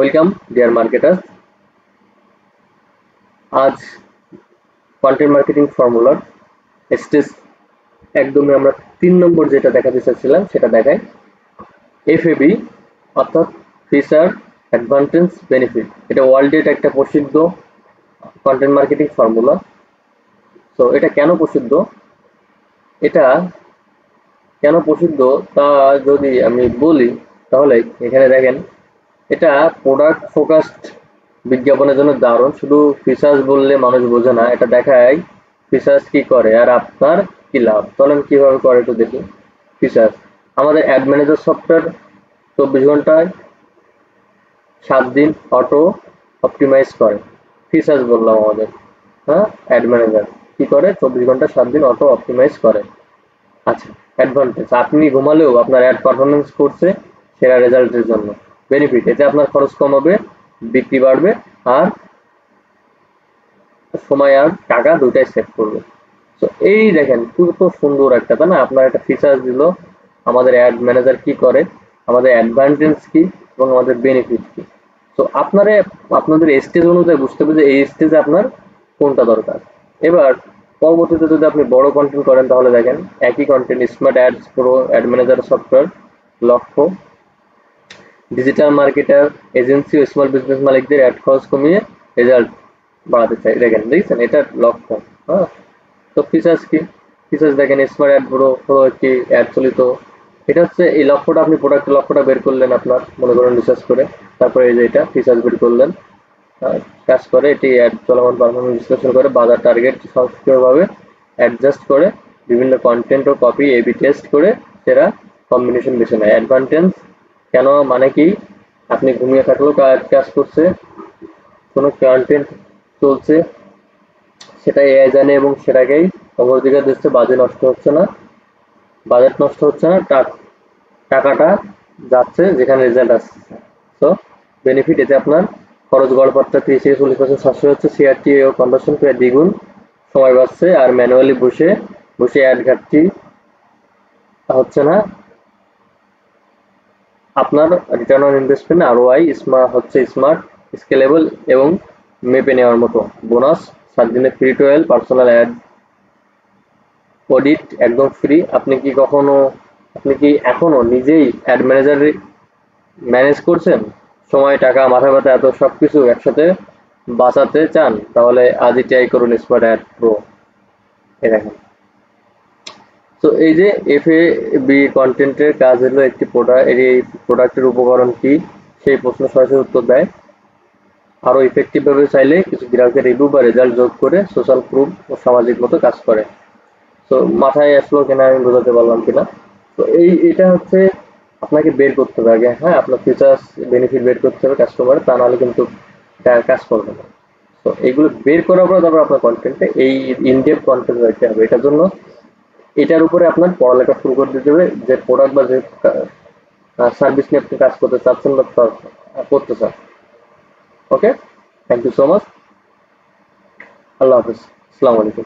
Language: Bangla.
Welcome deer marketers. আজ কন্টেন্ট মার্কেটিং ফর্মুলার স্টেজ একদমই আমরা 3 নম্বর যেটা দেখাতে চাচ্ছিলাম সেটা দেখাই। এফএবি অর্থাৎ ফিচার, অ্যাডভান্টেজ, বেনিফিট। এটা ওয়ার্ল্ডের একটা প্রসিদ্ধ কন্টেন্ট মার্কেটিং ফর্মুলা। তো এটা কেন প্রসিদ্ধ তা যদি আমি বলি তাহলে এখানে দেখেন, এটা প্রোডাক্ট ফোকাসড বিজ্ঞাপনের জন্য দারুণ। শুধু ফিচার্স বললে মানুষ বোঝে না, এটা দেখায় ফিচার্স কি করে আর আপনার কি লাভ। চলেন কিভাবে করে একটু দেখি। ফিচার্স, আমাদের অ্যাড ম্যানেজার সফটওয়্যার 24 ঘন্টায় 7 দিন অটো অপটিমাইজ করে। ফিচার্স বললাম আমাদের, হ্যাঁ, অ্যাড ম্যানেজার কি করে 24 ঘন্টা 7 দিন অটো অপটিমাইজ করে। আচ্ছা, অ্যাডভান্টেজ, আপনি ঘুমালেও আপনার অ্যাড পারফরমেন্স করছে সেরা রেজাল্টের জন্য। বেনিফিট, এতে আপনার খরচ কম হবে, বিক্রি বাড়বে আর সময় আর টাকা দুটাই সেভ করবে। তো এই দেখেন কত সুন্দর একটা, তাই না? আপনার একটা ফিচার্স দিল, আমাদের অ্যাড ম্যানেজার কি করে, আমাদের অ্যাডভান্টেজ কি এবং আমাদের বেনিফিট কি। তো আপনাদের স্টেজ অনুযায়ী বুঝতে হবে যে এই স্টেজে আপনার কোনটা দরকার। এবার পরবর্তীতে যদি আপনি বড় কন্টেন্ট করেন তাহলে দেখেন একই content, smart ads pro add manager software লক্ষ্য ডিজিটাল মার্কেটার, এজেন্সি ও স্মল বিজনেস মালিকদের অ্যাড খরচ কমিয়ে রেজাল্ট বাড়াতে চাই। দেখছেন এটার লক্ষ্য। হ্যাঁ, তো ফিচার্স কি? ফিচার্স দেখেন, স্মার্ট অ্যাড প্রো হলো একটি অ্যাড চালিত। এটা হচ্ছে এই লক্ষ্যটা, আপনি প্রোডাক্টের লক্ষ্যটা বের করলেন আপনার, মনে করেন রিসার্চ করে, তারপরে এই যে এটা ফিচার্স বের করলেন, কাজ করে এটি অ্যাড চলমান পারফরমেন্স বিশ্লেষণ করে বাজার টার্গেট সক্রিয়ভাবে অ্যাডজাস্ট করে বিভিন্ন কন্টেন্ট ও কপি এবি টেস্ট করে সেরা কম্বিনেশন বেছে নেয়। অ্যাডভান্টেজ কেন মানে কি, আপনি ঘুমিয়ে থাকলেও কাজ করছে, কোনো কন্টেন্ট চলছে সেটা এআই জানে এবং সেটাকেই অগ্রাধিকার দিচ্ছে। বাজেট নষ্ট হচ্ছে না, টাকাটা যাচ্ছে যেখানে রেজাল্ট আসছে। তো বেনিফিট, এতে আপনার খরচ গড়পড়তা 30-40% সাশ্রয় হচ্ছে, সিআরটি ও কনভার্সন প্রায় দ্বিগুণ সময় বাঁচছে, আর ম্যানুয়ালি বসে অ্যাড ঘাটতি হচ্ছে না। আপনার return on investment ROI smart, scalable এবং মেপে নেওয়ার মতো। বোনাস, 7 দিনের free trial, personal ad audit একদম ফ্রি। আপনি কি এখনো নিজেই অ্যাড ম্যানেজার ম্যানেজ করছেন? সময়, টাকা, মাথা ব্যথা এত সবকিছু একসাথে বাঁচাতে চান? তাহলে আজই ট্রাই করুন স্মার্ট অ্যাড প্রো। দেখেন, তো এই যে এফএবি কন্টেন্টের কাজ হলো একটি প্রোডাক্টের উপকরণ কি সেই প্রশ্ন সরাসরি উত্তর দেয়। আরো ইফেক্টিভ ভাবে চাইলে কিছু গ্রাহকের রিভিউ বা রেজাল্ট যোগ করে সোশ্যাল প্রুফ ও সামাজিক মতো কাজ করে। তো মাথায় আসলো কিনা আমি বোঝাতে পারলাম কিনা। তো এটা হচ্ছে আপনাকে বের করতে হবে আগে, হ্যাঁ, আপনার ফিচার্স বেনিফিট বের করতে হবে কাস্টমার, তা নাহলে কিন্তু কাজ করবে না। তো এইগুলো বের করার পর তারপর আপনার কন্টেন্টে এই ইনডেপথ কন্টেন্ট রাখতে হবে। এটার জন্য এটার উপরে আপনার পড়ালেখা শুরু করে দিতে হবে, যে প্রোডাক্ট বা যে সার্ভিস নিয়ে আপনি কাজ করতে চাচ্ছেন বা করতে চান। ওকে, থ্যাংক ইউ সো মাচ। আল্লাহ হাফিজ, আসসালামু আলাইকুম।